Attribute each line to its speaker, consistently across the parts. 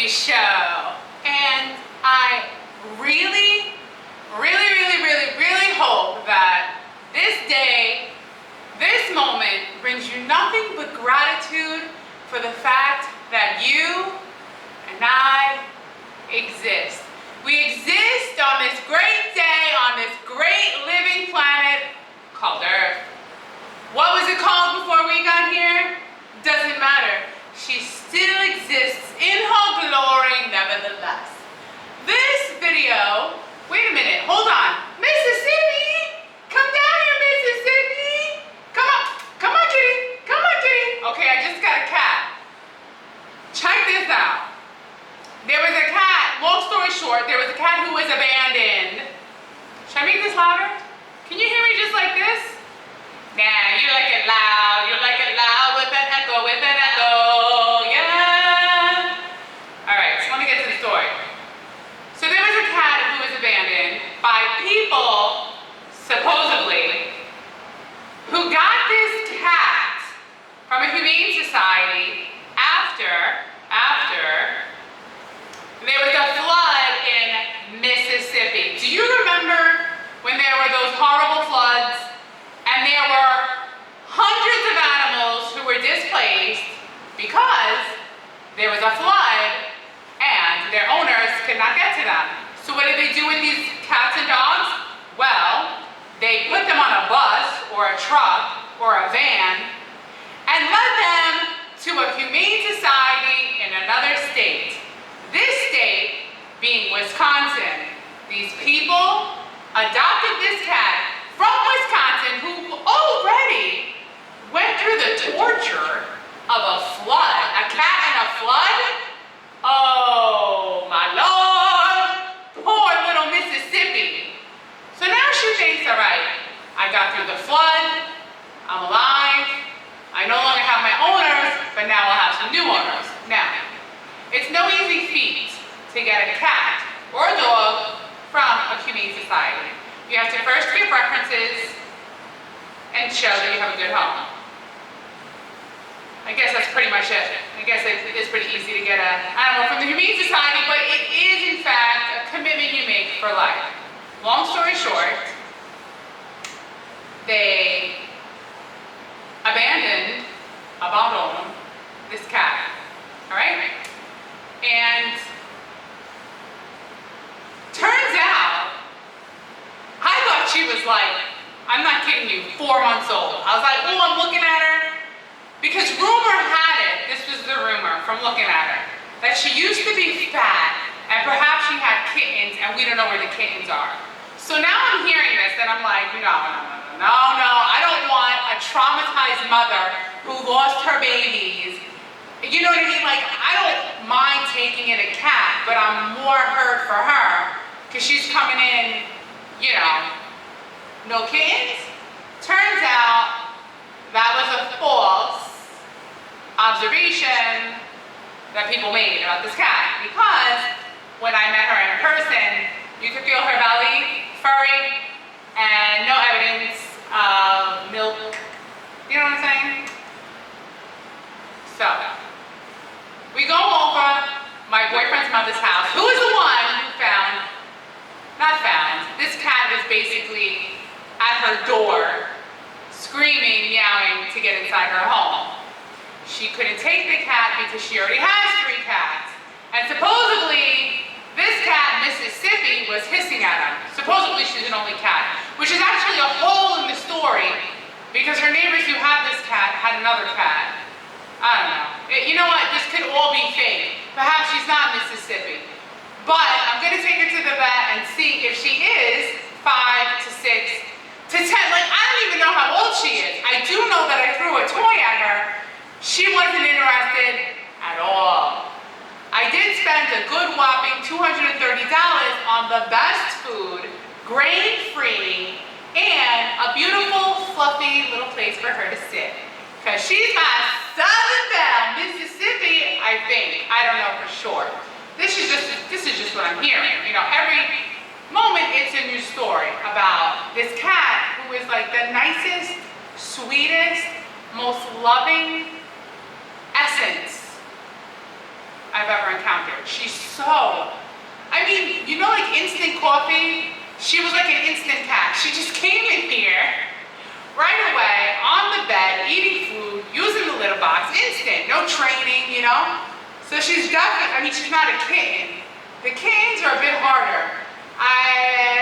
Speaker 1: Baby Show. And I really hope that this day, this moment brings you nothing but gratitude for the fact that you and I exist. We exist on this great day, on this great living planet called Earth. What was it called before we got here? Doesn't matter. She still exists in her glory nevertheless. This video, wait a minute, hold on. Mississippi! Come down here, Mississippi! Come on, kitty. Come on, kitty. Okay, I just got a cat. Check this out. There was a cat, long story short, there was a cat who was abandoned. Should I make this louder? Can you hear me just like this? Nah, you like it loud. You like it loud with an echo, yeah. All right, so let me get to the story. So there was a cat who was abandoned by people, supposedly, who got this cat from a humane society after there was a flood in Mississippi. Do you remember when there were those horrible floods and there were hundreds of animals who were displaced because there was a flood and their owners could not get to them? So what did they do with these cats and dogs? Well, they put them on a bus or a truck or a van and led them to a humane society in another state. This state being Wisconsin. These people adopted this cat from Wisconsin who already went through the torture of a flood. A cat in a flood? Oh my Lord, poor little Mississippi. So now she thinks, all right, I got through the flood, I'm alive, I no longer have my owners, but now I'll have some new owners. Now, it's no easy feat to get a cat or a dog from a humane society. You have to first give references and show that you have a good home. I guess that's pretty much it. I guess it's pretty easy to get an animal from the Humane Society, but it is in fact a commitment you make for life. Long story short, they abandoned this cat, all right? And turns out, I thought she was like, I'm not kidding you, 4 months old. I was like, oh, I'm looking at her. Because rumor had it, this was the rumor from looking at her, that she used to be fat and perhaps she had kittens and we don't know where the kittens are. So now I'm hearing this and I'm like, no, I don't want a traumatized mother who lost her babies. You know what I mean? Like, I don't mind taking in a cat, but I'm more hurt for her because she's coming in, you know, no kittens. Turns out that was a false observation that people made about this cat, because when I met her in person, you could feel her belly, furry, and no evidence of milk. You know what I'm saying? So, we go over my boyfriend's mother's house, who is the one who this cat was basically at her door, screaming, meowing to get inside her home. She couldn't take the cat because she already has 3 cats. And supposedly, this cat, Mississippi, was hissing at him. Supposedly she's an only cat, which is actually a hole in the story because her neighbors who had this cat had another cat. I don't know. You know what? This could all be fake. Perhaps she's not Mississippi. But I'm gonna take her to the vet and see if she is 5 to 6 to 10. Like, I don't even know how old she is. I do know that I threw a toy at her. She wasn't interested at all. I did spend a good whopping $230 on the best food, grain-free, and a beautiful, fluffy little place for her to sit. Because she's my Southern Belle, Mississippi, I think. I don't know for sure. This is just what I'm hearing. You know, every moment it's a new story about this cat who is like the nicest, sweetest, most loving essence I've ever encountered. She's so, I mean, you know, like instant coffee? She was like an instant cat. She just came in here right away on the bed, eating food, using the litter box, instant, no training, you know? So she's definitely, I mean, she's not a kitten. The kittens are a bit harder.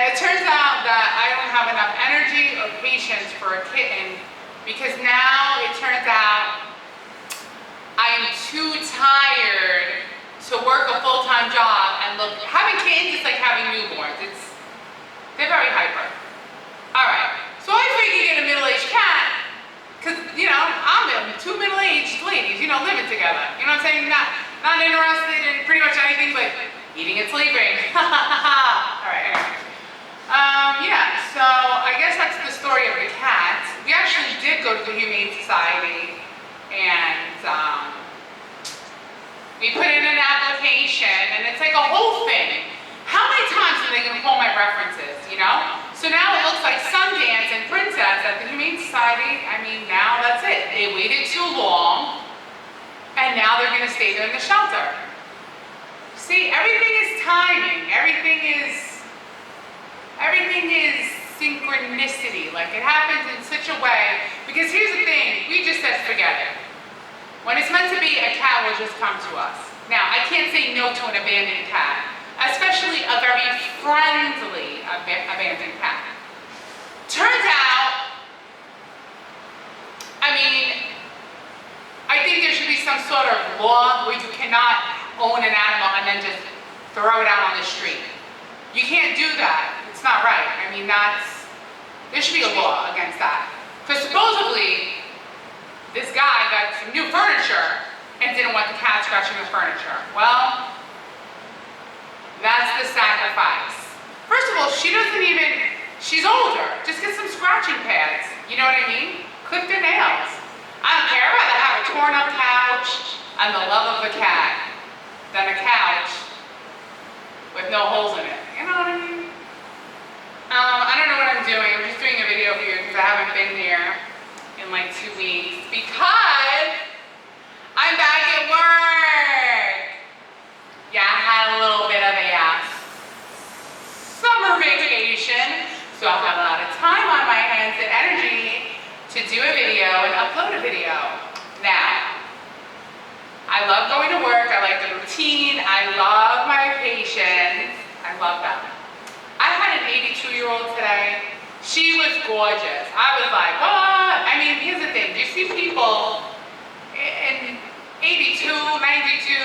Speaker 1: It turns out that I don't have enough energy or patience for a kitten because now it turns out I am too tired to work a full-time job and look, having kittens is like having newborns. They're very hyper. All right, so I figured get a middle-aged cat because, you know, I'm in two middle-aged ladies, you know, living together. You know what I'm saying? Not interested in pretty much anything but eating and sleeping. All right, anyway. Yeah, so I guess that's the story of the cat. We actually did go to the Humane Society and we put in an application and it's like a whole thing. How many times are they going to pull my references, you know? So now it looks like Sundance and Princess at the Humane Society. I mean, now that's it. They waited too long and now they're going to stay there in the shelter. See, everything is timing. Everything is synchronicity. Like it happens in such a way. Because here's the thing, we just said forget it. When it's meant to be, a cat will just come to us. Now, I can't say no to an abandoned cat, especially a very friendly abandoned cat. Turns out, I mean, I think there should be some sort of law where you cannot own an animal and then just throw it out on the street. You can't do that. It's not right. I mean, there should be a law against that. Because supposedly, this guy got some new furniture and didn't want the cat scratching the furniture. Well, that's the sacrifice. First of all, she's older. Just get some scratching pads. You know what I mean? Clip their nails. I don't care. I'd rather have a torn up couch and the love of a cat than a couch with no holes in it. You know what I mean? I don't know what I'm doing. I'm just doing a video for you because I haven't been here in like 2 weeks because I'm back at work. Yeah, I had a little bit of a summer vacation, so I'll have a lot of time on my hands and energy to do a video and upload a video. Now, I love going to work, I like the routine, I love my patients, I love them. I had an 82-year-old today. She was gorgeous. I was like, what? I mean, here's the thing, you see people in 82, 92,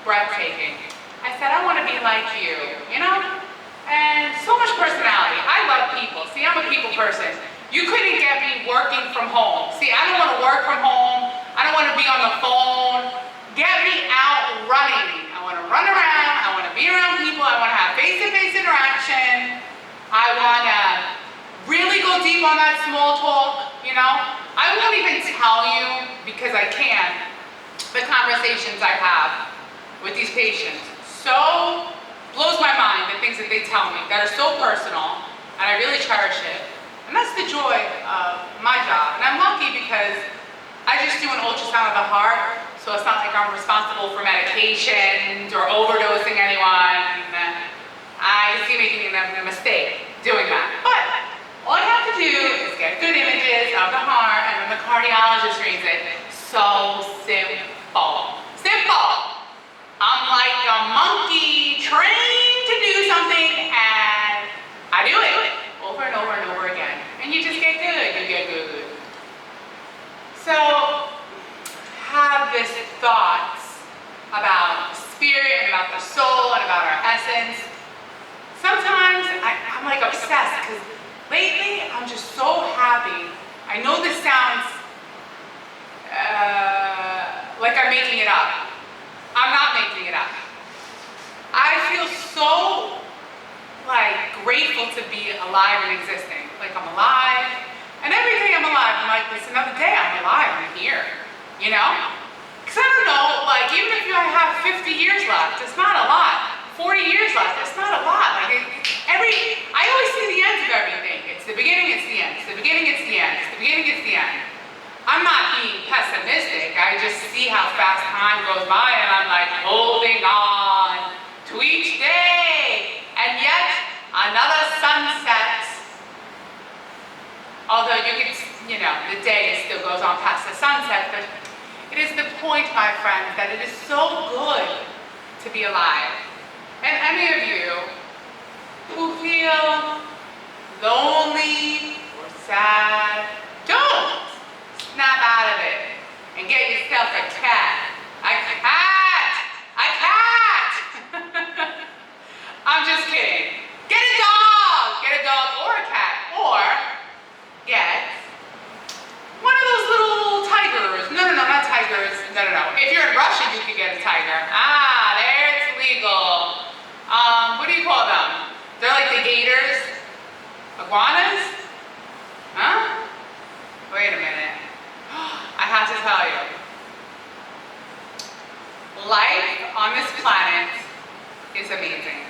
Speaker 1: breathtaking. I said, I want to be like you know? And so much personality. I love people. See, I'm a people person. You couldn't get me working from home. See, I don't want to work from home. I don't want to be on the phone. Get me out running. I want to run around. I want to be around people. I want to have face-to-face interaction. I want to really go deep on that small talk, you know? I won't even tell you, because I can't, the conversations I have with these patients. So blows my mind, the things that they tell me that are so personal, and I really cherish it. And that's the joy of my job. And I'm lucky because I just do an ultrasound of the heart, so it's not like I'm responsible for medications or overdosing anyone. I see making a mistake doing that. But all I have to do is get good images of the heart, and then the cardiologist reads it. So simple. Simple! I'm like a monkey trained to do something, and I do it over and over and over again. And you just get good, you get good. So, have this thoughts about the spirit, and about the soul, and about our essence. Sometimes I'm like obsessed, because lately I'm just so happy. I know this sounds like I'm making it up. I'm not making it up. I feel so grateful to be alive and existing. Like I'm alive, and every day I'm alive. I'm like, it's another day. I'm alive. I'm here. You know? Because I don't know. Like even if I have 50 years left, it's not a lot. 40 years left, it's not a lot. Like I always see the end of everything. It's the beginning. It's the end. It's the beginning. It's the end. It's the beginning. It's the end. I'm not being pessimistic. I just see how fast time goes by and I'm like holding on. the day still goes on past the sunset, but it is the point, my friends, that it is so good to be alive. And any of you who feel lonely or sad, don't snap out of it and get yourself a cat. A cat! A cat! I'm just kidding. Get a dog! Get a dog or a cat. Or get one of those little tigers. No, not tigers. No. If you're in Russia, you can get a tiger. There it's legal. What do you call them? They're like the gators. Iguanas? Huh? Wait a minute. I have to tell you. Life on this planet is amazing.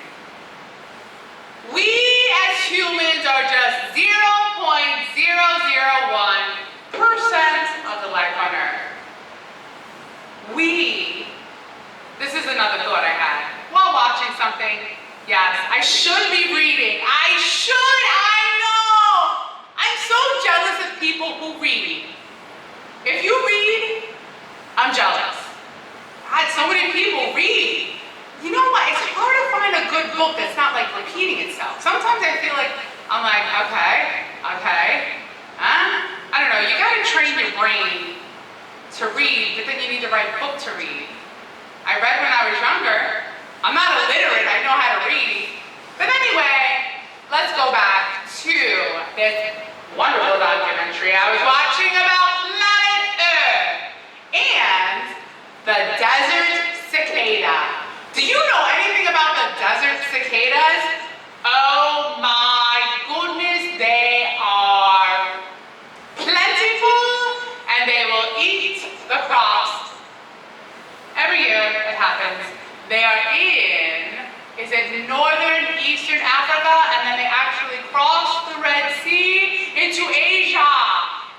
Speaker 1: We as humans are just 0.001% of the life on Earth. This is another thought I had while watching something. Yes, I should be reading. I know! I'm so jealous of people who read. If you read, I'm jealous. God, so many people read. You know what? It's hard to find a good book that's not like repeating itself. Sometimes I feel like, I'm like, okay. I don't know, you gotta train your brain to read, but then you need the right book to read. I read when I was younger. I'm not illiterate, I know how to read. But anyway, let's go back to this wonderful documentary I was watching about planet Earth and the desert cicada. Do you know anything about the desert cicadas? Oh my goodness, they are plentiful and they will eat the crops. Every year it happens. They are in northern eastern Africa, and then they actually cross the Red Sea into Asia.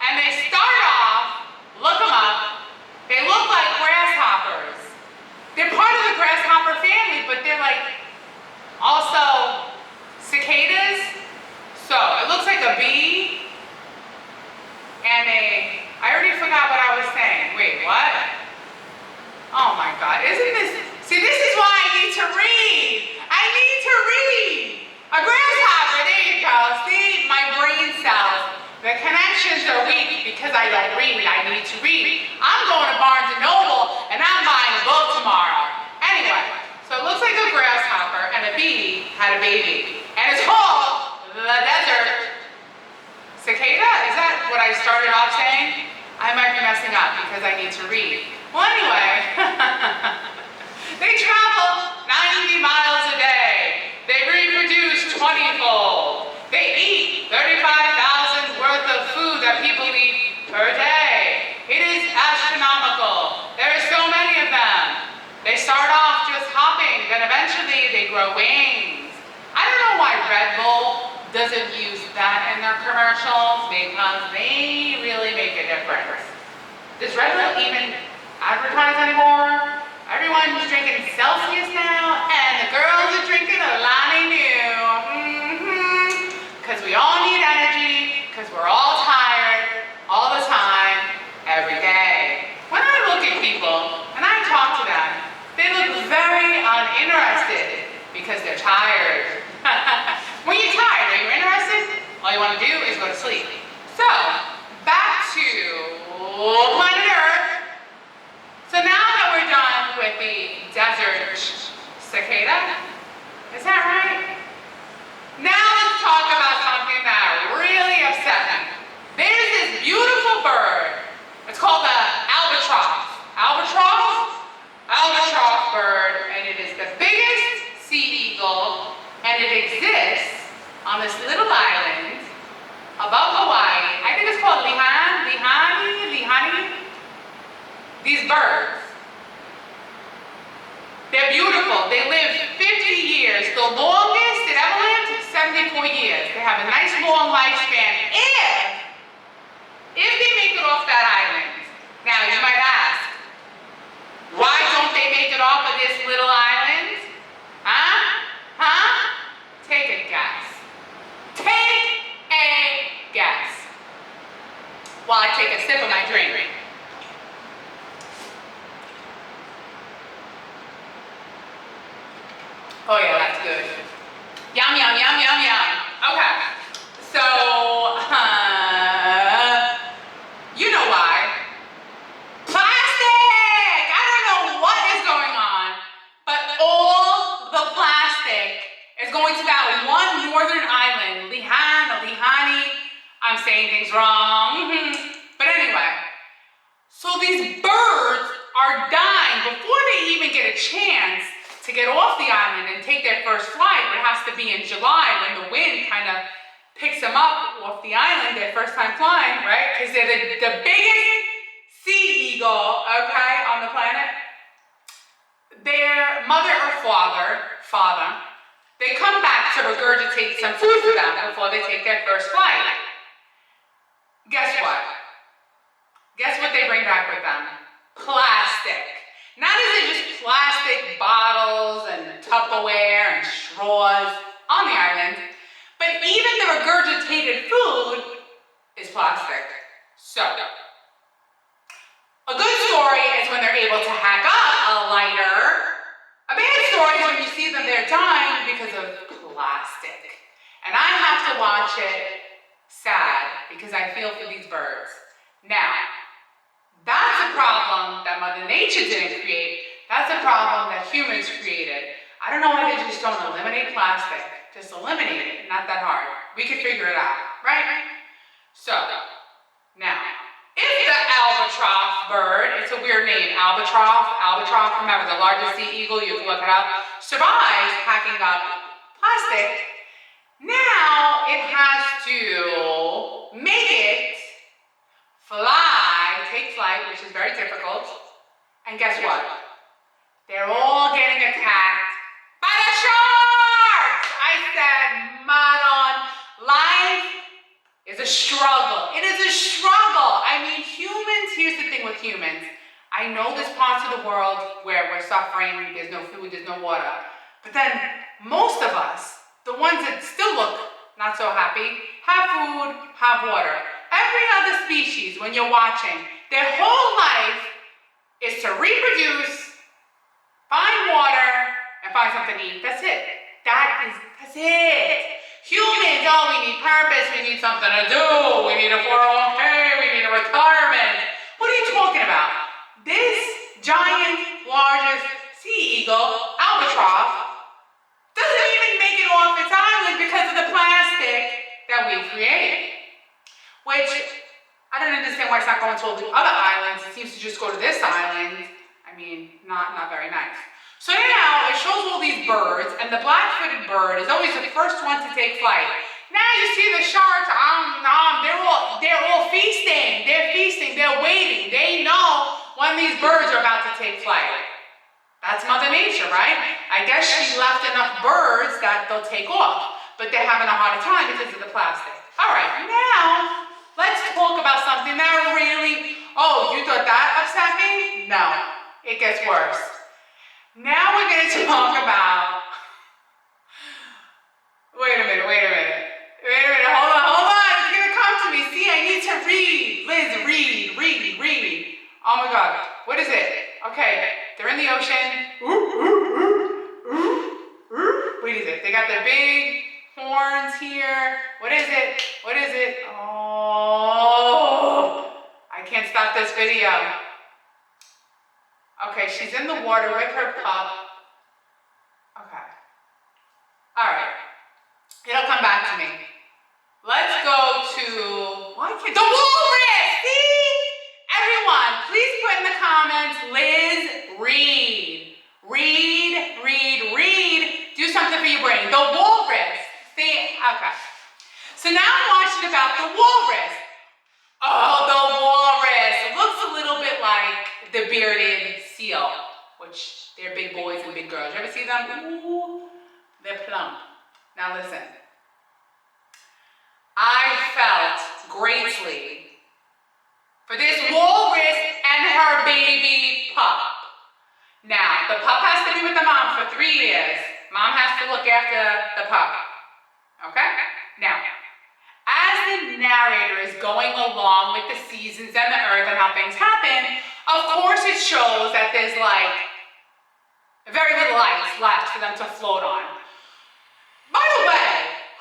Speaker 1: And they start off, look them up, they look like grasshoppers. They're part of the grasshopper family, but they're like also cicadas. So it looks like a bee and I already forgot what I was saying. Wait, what? Oh my God, see, this is why I need to read. I need to read. A grasshopper, there you go. See, my brain cells, the connections are weak because I don't read. I need to read. I'm going to Barnes & Noble and I'm buying a book tomorrow. Anyway, so it looks like a grasshopper and a bee had a baby. And it's called the desert cicada. Is that what I started off saying? I might be messing up because I need to read. Well, anyway, they travel 90 miles a day. They reproduce 20-fold. They eat 35,000 worth of food that people eat per day. It is astronomical. There are so many of them. They start off just hopping, then eventually they grow wings. I don't know why Red Bull doesn't use that in their commercials, because they really make a difference. Does Red Bull even advertise anymore? Everyone's drinking Celsius now, and the girls are drinking Alani Nu. Because we all need energy, because we're all tired, all the time, every day. When I look at people, and I talk to them, they look very uninterested, because they're tired. When you're tired, are you interested? All you want to do is go to sleep. So, back to planet Earth. So now that we're done with the desert cicada, is that right? Now let's talk about something that really upset me. There's this beautiful bird. It's called the albatross. Albatross bird, and it is the biggest sea eagle, and it exists on this little island above Hawaii. I think it's called Lihani. These birds, they're beautiful. They live 50 years. The longest it ever lived, 74 years. They have a nice long lifespan if they make it off that island. Now you might ask, why don't they make it off of this little island? Take a guess. Take a guess. Why? Oh yeah, that's good. Yum, yum, yum, yum, yum. Okay. So, you know why. Plastic! I don't know what is going on, but all the plastic is going to that one northern island, Lihani. I'm saying things wrong. But anyway, so these birds are dying before they even get a chance to get off the island and take their first flight. It has to be in July when the wind kind of picks them up off the island, their first time flying, right? Because they're the biggest sea eagle, okay, on the planet. Their mother or father, they come back to regurgitate some food for them before they take their first flight. Guess what? Guess what they bring back with them? Plastic. Not is it just plastic bottles and Tupperware and straws on the island, but even the regurgitated food is plastic. So, a good story is when they're able to hack up a lighter. A bad story is when you see them, they're dying because of plastic. And I have to watch it sad because I feel for these birds. Now, that's a problem that Mother Nature didn't create. That's a problem that humans created. I don't know why they just don't eliminate plastic. Just eliminate it. Not that hard. We can figure it out, right? So, now, if the albatross bird, it's a weird name, albatross, remember the largest sea eagle, you can look it up, survives hacking up plastic, now it has to make it take flight, which is very difficult. And guess what? They're all getting attacked by the sharks! I said, Madon, life is a struggle. It is a struggle. I mean, humans, here's the thing with humans. I know there's parts of the world where we're suffering, there's no food, there's no water. But then most of us, the ones that still look not so happy, have food, have water. Every other species, when you're watching, their whole life is to reproduce, find water, and find something to eat. That's it. That's it. Humans, we need purpose, we need something to do, we need a 401k, we need a retirement. What are you talking about? This giant, largest sea eagle, albatross, doesn't even make it off its island because of the plastic that we create. Which, I don't understand why it's not going to all the other islands. It seems to just go to this island. I mean, not very nice. So now, it shows all these birds, and the black-footed bird is always the first one to take flight. Now you see the sharks, they're all feasting. They're feasting, they're waiting. They know when these birds are about to take flight. That's Mother Nature, right? I guess she left enough birds that they'll take off, but they're having a harder time because of the plastic. All right, now, let's talk about something that really, you thought that upset me? No, it gets worse. Now we're going to talk about, wait a minute, hold on, it's going to come to me. See, I need to read. Liz, read. Oh my God, what is it? Okay, they're in the ocean. What is it? They got the big horns here. What is it? Oh, I can't stop this video. Okay, she's in the water with her pup. Okay. All right. It'll come back to me. Let's go to the walrus. See? Everyone, please put in the comments, Liz, read. Do something for your brain. The walrus. See? Okay. So now I'm watching about the walrus. Oh, the walrus. It looks a little bit like the bearded seal, which they're big boys and big girls. You ever see them? Ooh, they're plump. Now listen. I felt greatly for this walrus and her baby pup. Now, the pup has to be with the mom for 3 years. Mom has to look after the pup. Okay? Now, as the narrator is going along with the seasons and the earth and how things happen, of course it shows that there's like Very little ice left for them to float on. By the way,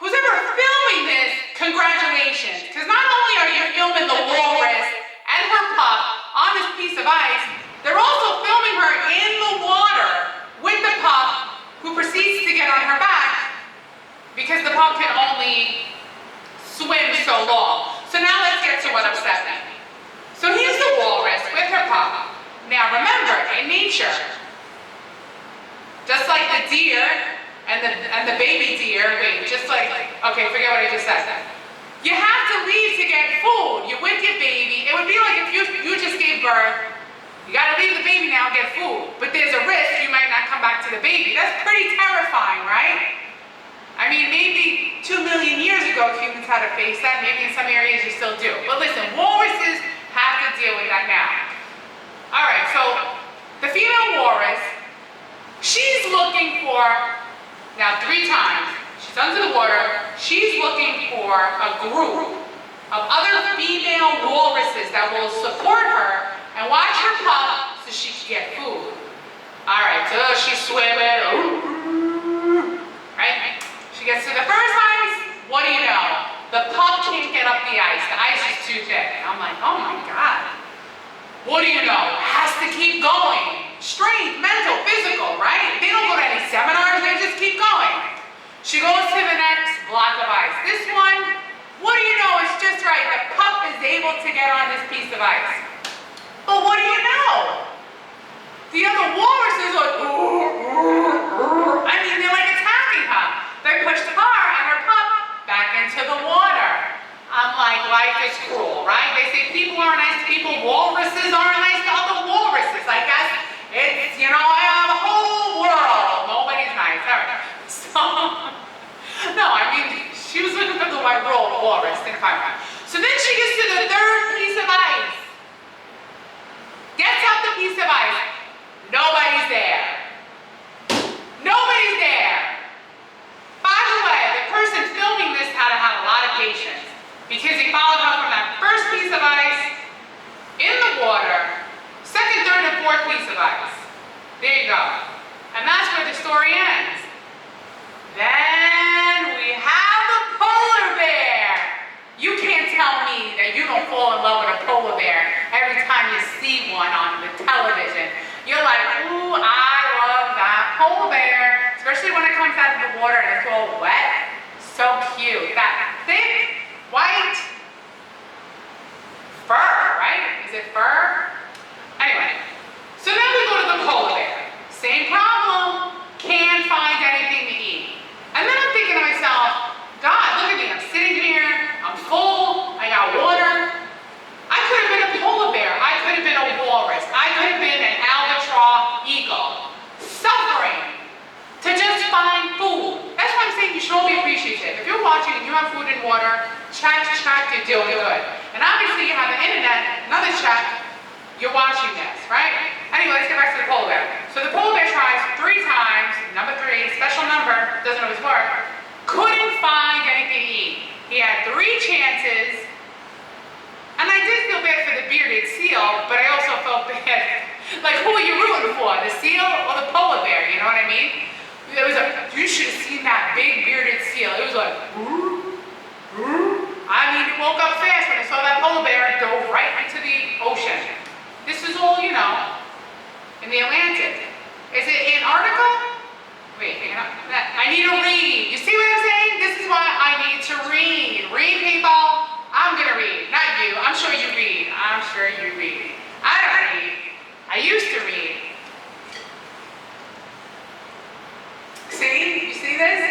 Speaker 1: who's ever filming this, congratulations, because not only are you filming the walrus and her pup on this piece of ice, they're also filming her in the water with the pup, who proceeds to get on her back because the pup can only swim so long. So now let's get to what upset me. So here's the walrus with her pup. Now remember, in nature, just like the deer and the baby deer, okay, forget what I just said. You have to leave to get food. You're with your baby. It would be like if you just gave birth, you gotta leave the baby now and get food. But there's a risk you might not come back to the baby. That's pretty terrifying, right? I mean, maybe 2 million years ago humans had to face that. Maybe in some areas you still do. But listen, walruses have to deal with that now. All right, so the female walrus, she's looking for, now 3 times, she's under the water, she's looking for a group of other female walruses that will support her and watch her pup so she can get food. All right, so she's swimming, right? She gets to the first ice, what do you know? The pup can't get up the ice. The ice is too thick. And I'm like, oh my God. What do you know? Has to keep going. Strength, mental, physical, right? They don't go to any seminars, they just keep going. She goes to the next block of ice. This one, what do you know? It's just right. The pup is able to get on this piece of ice. But what do you know? The other walruses are like, I mean, they're like attacking her. They pushed her and her pup back into the water. I'm like, life is cruel, right? They say people aren't nice to people, walruses aren't nice to other walruses. I guess it's, I have a whole world. Nobody's nice. All right. So, no, I mean, she was looking for the white walrus, didn't find her. So then she gets to the third piece of ice. Gets up the piece of ice. Nobody's there. Nobody's there. By the way, the person filming this had to have a lot of patience because he followed her from that first piece of ice in the water, second, third, and fourth piece of ice. There you go. And that's where the story ends. Then we have the polar bear. You can't tell me that you don't fall in love with a polar bear every time you see one on the television. You're like, ooh, I love that polar bear. Especially when it comes out of the water and it's all wet. So cute. That thick, white fur, right? Is it fur? Anyway, so then we go to the polar bear. Same problem. Can't find anything to eat. And then I'm thinking to myself, God, look at me. I'm sitting here. I'm full. I got water. I could have been a polar bear. I could have been a walrus. I could have been an albatross eagle. Suffering to just find food. That's why I'm saying you should all be appreciative. If you're watching and you have food and water, check, you're doing good. And obviously you have the internet, another check, you're watching this, right? Anyway, let's get back to the polar bear. So the polar bear tries 3 times, number 3, special number, doesn't always work, couldn't find anything to eat. He had 3 chances, and I did feel bad for the bearded seal, but I also felt bad, like who are you rooting for, the seal or the polar bear, you know what I mean? It was you should have seen that big bearded seal. It was like, I mean, it woke up fast when I saw that polar bear and dove right into the ocean. This is all, in the Atlantic. Is it Antarctica? Wait, I need to read. You see what I'm saying? This is why I need to read. Read, people. I'm going to read. Not you. I'm sure you read. I'm sure you read. I don't read. I used to read. See? You see this?